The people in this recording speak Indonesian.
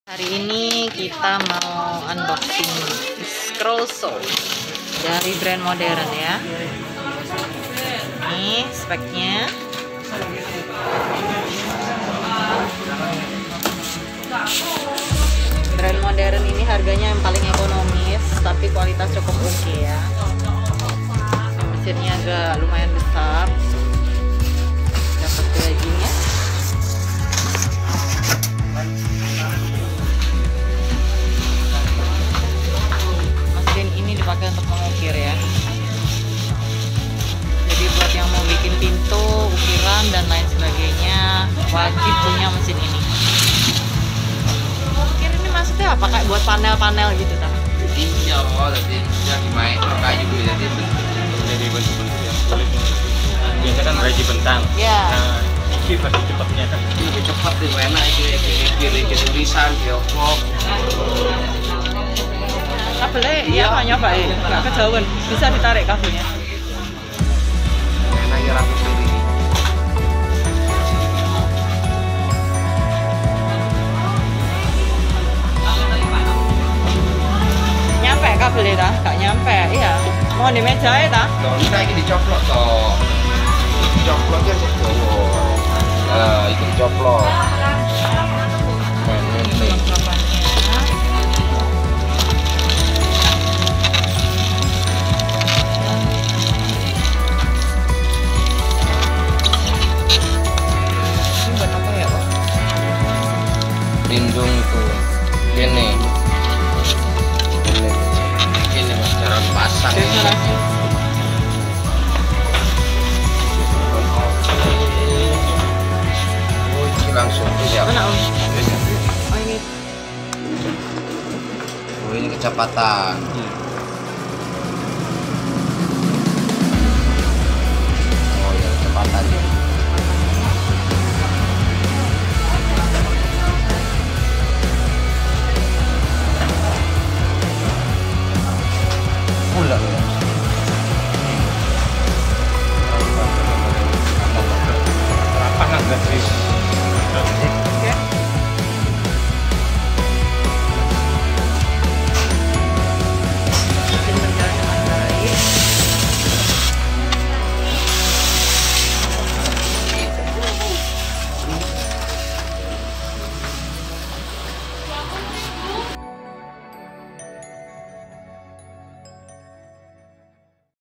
Hari ini kita mau unboxing Scrollso dari brand modern ya. Ini speknya. Brand modern ini harganya yang paling ekonomis, tapi kualitas cukup oke ya. Mesinnya agak lumayan besar. Dapat gajinya. Mesin ini dipakai untuk mengukir ya. Jadi buat yang mau bikin pintu, ukiran dan lain sebagainya, wajib punya mesin ini. Ukir ini maksudnya apa? Kayak buat panel-panel gitu kan? Iya, jadi dimain kayu jadi bentuk-bentuk yang sulit. Biasa kan raji bentang. Ya. Nah, ini pasti cepatnya kan. Lebih cepat di mana itu tulisan diopok. Kabelnya ya nggak nyobain, nggak kejauhan, bisa ditarik kabelnya. Enak ya rapi sendiri. Nyampe kabelnya dah, nggak nyampe, iya. Mau di meja ya dah. Loh, ini kayak dicoplok toh. Dicoploknya sih jauh. Nah, itu dicoplok. Ini. Lindung itu gini mas, cara pasang ini langsung siap. Mana om? Oh ini. Oh, ini kecepatan.